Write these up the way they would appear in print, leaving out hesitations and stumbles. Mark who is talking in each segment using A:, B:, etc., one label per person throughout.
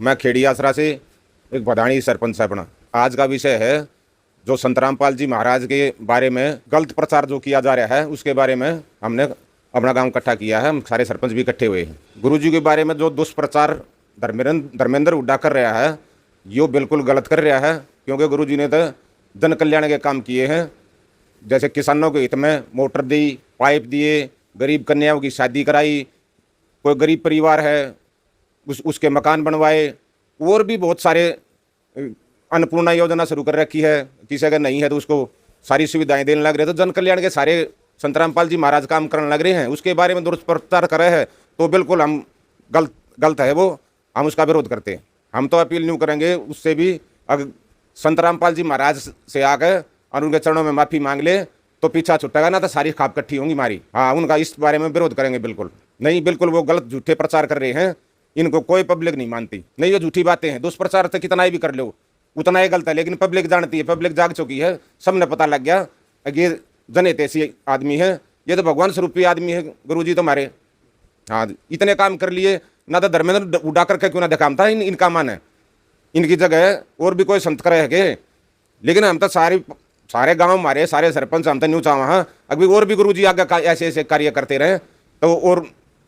A: मैं खेड़ी आसरा से एक बदाणी सरपंच है अपना। आज का विषय है जो संत रामपाल जी महाराज के बारे में गलत प्रचार जो किया जा रहा है, उसके बारे में हमने अपना गांव इकट्ठा किया है। हम सारे सरपंच भी इकट्ठे हुए हैं। गुरुजी के बारे में जो दुष्प्रचार धर्मेंद्र हुड्डा कर रहा है, यो बिल्कुल गलत कर रहा है, क्योंकि गुरुजी ने तो जन कल्याण के काम किए हैं। जैसे किसानों के हित में मोटर दी, पाइप दिए, गरीब कन्याओं की शादी कराई, कोई गरीब परिवार है उसके मकान बनवाए, और भी बहुत सारे अन्नपूर्णा योजना शुरू कर रखी है। किसी अगर नहीं है तो उसको सारी सुविधाएं देने लग रहे। तो जन कल्याण के सारे संत रामपाल जी महाराज काम करने लग रहे हैं। उसके बारे में दुष्प्रचार कर रहे हैं तो बिल्कुल हम गलत है वो, हम उसका विरोध करते हैं। हम तो अपील न्यू करेंगे उससे भी, अगर संत रामपाल जी महाराज से आकर और उनके चरणों में माफ़ी मांग ले तो पीछा छुटेगा ना, तो सारी खाप इकट्ठी होंगी हमारी। हाँ, उनका इस बारे में विरोध करेंगे बिल्कुल नहीं। बिल्कुल वो गलत झूठे प्रचार कर रहे हैं, इनको कोई पब्लिक नहीं मानती। नहीं, ये झूठी बातें हैं। दुष्प्रचार तो कितना ही भी कर लो उतना ही गलत है, लेकिन पब्लिक जानती है, पब्लिक जाग चुकी है, सबने पता लग गया ये जनहितैषी आदमी है, ये तो भगवान स्वरूपी आदमी है गुरुजी तो हमारे। हाँ, इतने काम कर लिए ना, तो धर्मेंद्र उड़ा करके क्यों ना दिखाता है इनका मान है। इनकी जगह और भी कोई संत करे है, लेकिन हम तो सारे गांव हमारे सारे सरपंच हम तो न्यू चाह हाँ अभी और भी गुरुजी आगे ऐसे ऐसे कार्य करते रहे तो और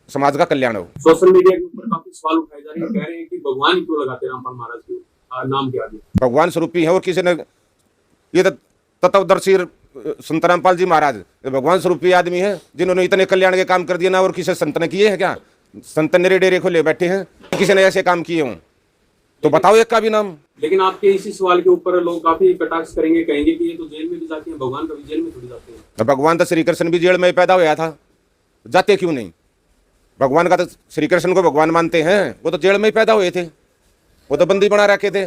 A: समाज का कल्याण हो।
B: सोशल मीडिया के ऊपर काफी सवाल उठाए जा रहे हैं, कह रहे हैं कि भगवान क्यों लगाते रामपाल महाराज के नाम के आगे।
A: भगवान स्वरूपी है और किसी ने ये तो तत्वदर्शी संत रामपाल जी महाराज भगवान स्वरूपी आदमी है, जिन्होंने इतने कल्याण के काम कर दिए ना, और किसी संत ने किए हैं क्या? संत नेरे डेरे खोले बैठे हैं, किसी ने ऐसे काम किए हों तो बताओ एक का भी नाम।
B: लेकिन आपके इसी सवाल के ऊपर लोग काफी कटाक्ष करेंगे, कहेंगे कि ये तो जेल में भी जाते हैं, भगवान कभी जेल में थोड़ी जाते हैं।
A: तो भगवान तो श्री कृष्ण भी जेल में पैदा हुआ था, जाते क्यों नहीं? भगवान का तो श्री कृष्ण को भगवान मानते हैं, वो तो जेल में ही पैदा हुए थे, वो तो बंदी बना रखे थे।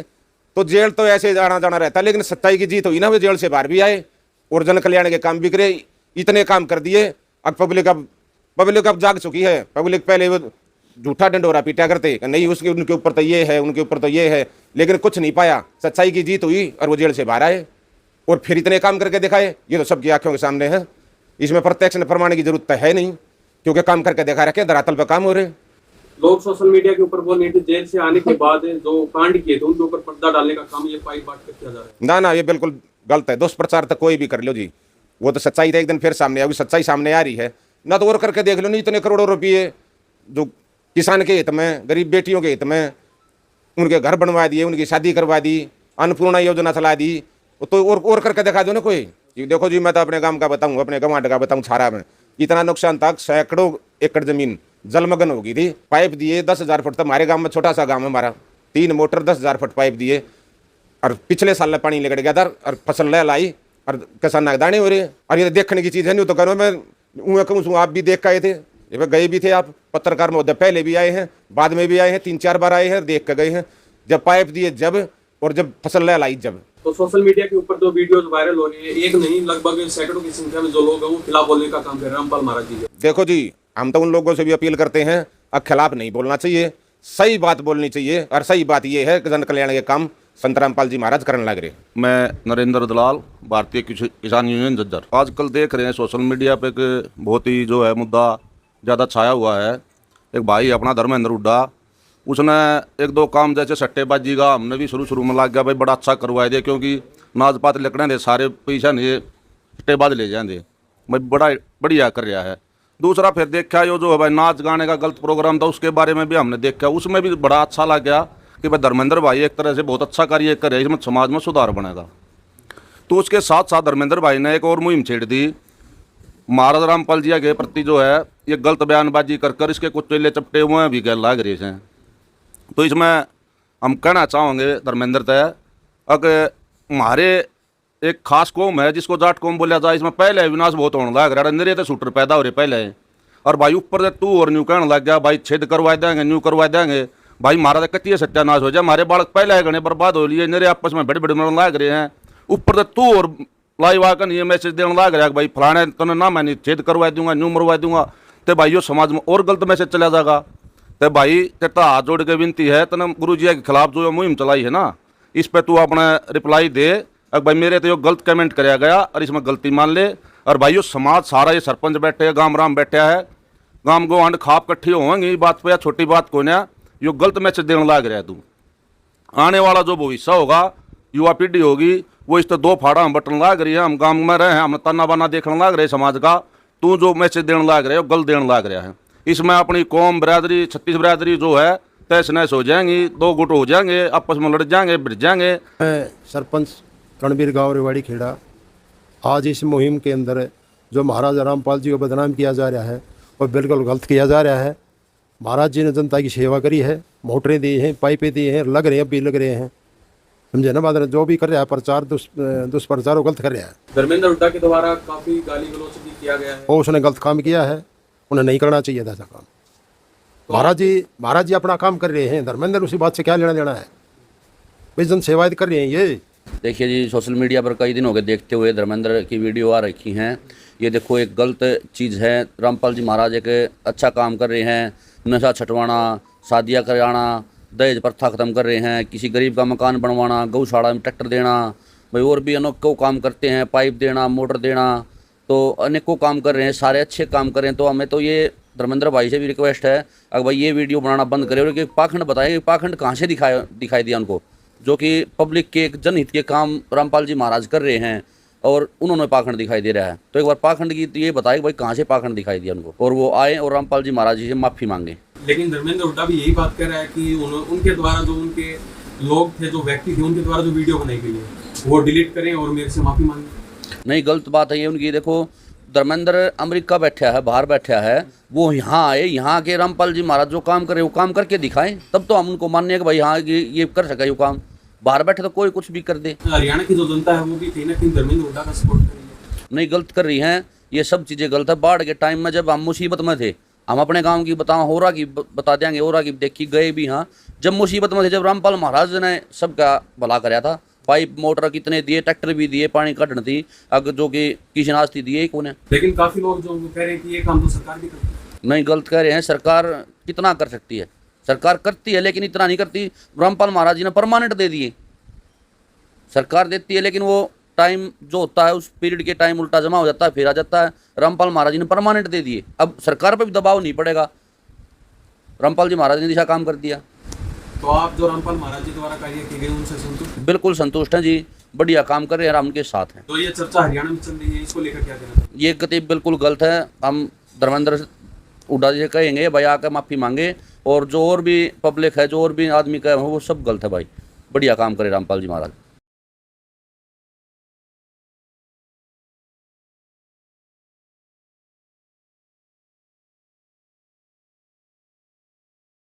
A: तो जेल तो ऐसे आना जाना रहता, लेकिन सच्चाई की जीत हुई ना, वो जेल से बाहर भी आए और जन कल्याण के काम भी करे। इतने काम कर दिए, अब पब्लिक अब जाग चुकी है। पब्लिक पहले वो झूठा डंडोरा पीटा करते, नहीं उसके उनके ऊपर तो ये है, उनके ऊपर तो ये है, लेकिन कुछ नहीं पाया। सच्चाई की जीत हुई और वो जेल से बाहर आए और फिर इतने काम करके दिखाए। ये तो सबकी आंखों के सामने है, इसमें प्रत्यक्ष प्रमाण की जरूरत है नहीं, क्योंकि काम करके दिखा रखे, धरातल पर काम हो रहे।
B: लोग सोशल मीडिया के ऊपर बोल रहे थे जेल से आने के बाद जो कांड किए थे उनके ऊपर पर्दा डालने का काम ये पाई बात कर किया जा रहा है।
A: ना, ये बिल्कुल गलत है। दुष्प्रचार तो कोई भी कर लो जी, वो तो सच्चाई तो एक दिन फिर सामने आएगी। सच्चाई सामने आ रही है ना, तो और करके देख लो। नहीं, इतने करोड़ों रुपये जो किसान के हित में, गरीब बेटियों के हित में, उनके घर बनवा दिए, उनकी शादी करवा दी, अन्नपूर्णा योजना चला दी, तो और करके दिखा दो ना कोई। देखो जी, मैं तो अपने गांव का बताऊं, अपने गवांड का बताऊं, छारा में इतना नुकसान था, सैकड़ों एकड़ जमीन जलमग्न हो गई थी। पाइप दिए 10,000 फुट तक, हमारे गांव में छोटा सा गांव है हमारा, 3 मोटर 10,000 फुट पाइप दिए, और पिछले साल पानी निकल गया था और फसल ले लाई और किसान दाने हो रहे। और ये देखने की चीज़ है नहीं, तो करो मैं कहूँ आप भी देख के आए थे, ये गए भी थे आप, पत्रकार महोदय पहले भी आए हैं, बाद में भी आए हैं, 3-4 बार आए हैं, देख के गए हैं, जब पाइप दिए जब, और जब फसल ले लाई जब।
B: तो सोशल मीडिया के ऊपर जो वीडियोस वायरल हो रही है, एक नहीं लगभग सैकड़ों की संख्या में जो लोग हैं वो खिलाफ बोलने का काम कर रहे हैं रामपाल महाराज जी के।
A: देखो जी, हम तो उन लोगों से भी अपील करते हैं, अब खिलाफ नहीं बोलना चाहिए, सही बात बोलनी चाहिए। और सही बात यह है कि जन कल्याण के काम संत रामपाल जी महाराज करने लग रहे।
C: मैं नरेंद्र दलाल, भारतीय किसान यूनियन झज्जर। आजकल देख रहे हैं सोशल मीडिया पे कि बहुत ही जो है मुद्दा ज़्यादा छाया हुआ है। एक भाई अपना धर्मेंद्र हुड्डा, उसने 1-2 काम जैसे सट्टेबाजी का हमने भी शुरू में लग गया भाई बड़ा अच्छा करवा दिया, क्योंकि नाज पात लिखने दे सारे पैसा नहीं सट्टेबाज ले जाएंगे भाई, बड़ा बढ़िया कर रहा है। दूसरा फिर देखा जो है भाई नाच गाने का गलत प्रोग्राम था, उसके बारे में भी हमने देखा, उसमें भी बड़ा अच्छा लग गया कि भाई धर्मेंद्र भाई एक तरह से बहुत अच्छा कार्य कर रहे हैं, इसमें समाज में सुधार बनेगा। तो उसके साथ साथ धर्मेंद्र भाई ने एक और मुहिम छेड़ दी महाराज रामपाल जी के प्रति, जो है ये गलत बयानबाजी कर इसके कुछ चेले चपटे हुए भी गैर लाग रहे हैं। तो इसमें हम कहना चाहेंगे धर्मेंद्र तय अगर हमारे एक खास कौम है जिसको जाट कौम बोला जाए, इसमें पहले विनाश बहुत होने लग रहा है, मेरे तो शूटर पैदा हो रहे पहले, और भाई ऊपर से तू और न्यू कहने लग गया भाई छेद करवा देंगे, न्यू करवा देंगे। भाई हमारा तो कच्ची सत्यानाश हो जाए, हमारे बालक पहले गणे बर्बाद हो लिए, मेरे आपस में बड़े बड़े मरने लग रहे हैं, ऊपर से तू और लाइव आकर ये मैसेज देने लग रहा है भाई फलाने तो ना मैं छेद करवा दूंगा, न्यू मरवा दूंगा, तो भाई यो समाज में और गलत मैसेज चला जाएगा। तो भाई तेरा हाथ जोड़ के विनती है, तो गुरु जी के खिलाफ जो मुहिम चलाई है ना, इस पर तू अपना रिप्लाई दे। अब भाई मेरे तो यो गलत कमेंट कराया गया और इसमें गलती मान ले, और भाई यो समाज सारा ये सरपंच बैठे, गाम राम बैठा है, गाम गो आंड खाप कट्ठी होंगे, बात पे छोटी बात को ना यो गलत मैसेज देने लग रहा है तू। आने वाला जो भविष्य होगा, युवा पीढ़ी होगी, वो इस तो दो फाड़ा हम बटन लाग रही है। हम गाँव में रहे हैं, हम ताना बाना देखने लाग रहे समाज का, तू जो मैसेज देने लाग रहे हो गलत देने लाग रहा है। इसमें अपनी कौम बिरादरी, छत्तीस बिरादरी जो है तहस नहस हो जाएंगी, दो गुट हो जाएंगे, आपस में लड़ जाएंगे, भिड़ जाएंगे।
D: मैं सरपंच रणबीर गाँव रेवाड़ी खेड़ा। आज इस मुहिम के अंदर जो महाराजा रामपाल जी को बदनाम किया जा रहा है और बिल्कुल गलत किया जा रहा है। महाराज जी ने जनता की सेवा करी है, मोटरें दी हैं, पाइपें दी हैं, लग रहे हैं, अब भी लग रहे हैं, समझे ना बात। जो भी कर रहा है प्रचार दुष्प्रचार वो गलत कर रहा है।
B: धर्मेंद्र हुड्डा के द्वारा काफी गाली गलौज भी किया गया है
D: और उसने गलत काम किया है, उन्हें नहीं करना चाहिए था ऐसा काम। महाराज जी अपना काम कर रहे हैं, धर्मेंद्र उसी बात से क्या लेना देना है। भाई जन सेवायत कर रहे हैं ये।
E: देखिए जी, सोशल मीडिया पर कई दिन हो गए देखते हुए धर्मेंद्र की वीडियो आ रखी हैं। ये देखो एक गलत चीज़ है। रामपाल जी महाराज एक अच्छा काम कर रहे हैं, नशा छटवाना, शादियाँ कराना, दहेज प्रथा ख़त्म कर रहे हैं, किसी गरीब का मकान बनवाना, गौशाला में ट्रैक्टर देना, भाई और भी अनेकों काम करते हैं, पाइप देना, मोटर देना, तो अनेकों काम कर रहे हैं, सारे अच्छे काम कर रहे हैं। तो हमें तो ये धर्मेंद्र भाई से भी रिक्वेस्ट है, अगर भाई ये वीडियो बनाना बंद करें और एक पाखंड बताएं कि पाखंड कहाँ से दिखाई दिया उनको, जो कि पब्लिक के एक जनहित के काम रामपाल जी महाराज कर रहे हैं और उन्होंने पाखंड दिखाई दे रहा है। तो एक बार पाखंड की तो ये बताए भाई कहाँ से पाखंड दिखाई दिया उनको, और वो आए और रामपाल जी महाराज जी से माफ़ी मांगे।
B: लेकिन धर्मेंद्र हुड्डा भी यही बात कर रहा है कि उनके द्वारा जो उनके लोग थे, जो व्यक्ति थे, उनके द्वारा जो वीडियो बनाई गई है वो डिलीट करें और मेरे से माफ़ी मांगे।
E: नहीं, गलत बात है ये उनकी। देखो धर्मेंद्र अमेरिका बैठा है, बाहर बैठा है, वो यहाँ आए, यहाँ के रामपाल जी महाराज जो काम करे वो काम करके दिखाएं, तब तो हम उनको मानने कि भाई हाँ ये कर सका ये काम। बाहर बैठे तो कोई कुछ भी कर दे।
B: हरियाणा की जो जनता है वो भी कहीं ना कहीं धर्मेंद्र हुड्डा का सपोर्ट कर रही है।
E: नहीं, गलत कर रही हैं, ये सब चीज़ें गलत है। बाढ़ के टाइम में जब हम मुसीबत में थे, हम अपने गांव की हो रहा की बता देंगे, हो रहा की देखी गए भी। हाँ, जब मुसीबत में थे, जब रामपाल महाराज ने सबका भला कराया था, पाइप मोटर कितने दिए, ट्रैक्टर भी दिए, पानी कटन थी, अगर जो कि किशनाज थी दिए कौन है।
B: लेकिन काफ़ी लोग जो कह रहे हैं कि ये काम तो सरकार भी करती है।
E: नहीं, गलत कह रहे हैं। सरकार कितना कर सकती है, सरकार करती है लेकिन इतना नहीं करती। रामपाल महाराज जी ने परमानेंट दे दिए, सरकार देती है लेकिन वो टाइम जो होता है उस पीरियड के टाइम उल्टा जमा हो जाता है, फिर आ जाता है। रामपाल महाराज जी ने परमानेंट दे दिए, अब सरकार पर भी दबाव नहीं पड़ेगा, रामपाल जी महाराज ने दिशा काम कर दिया।
B: तो आप जो रामपाल महाराज जी द्वारा कार्य किए गए उनसे संतुष्ट?
E: बिल्कुल संतुष्ट हैं जी, बढ़िया काम कर रहे हैं, हम उनके साथ हैं।
B: तो ये चर्चा हरियाणा में चल रही है, इसको लेकर क्या कहना?
E: ये गति बिल्कुल गलत है। हम धर्मेंद्र हुड्डा जी से कहेंगे भाई आकर माफ़ी मांगे, और जो और भी पब्लिक है, जो और भी आदमी का है वो सब गलत है भाई। बढ़िया काम करे रामपाल जी महाराज।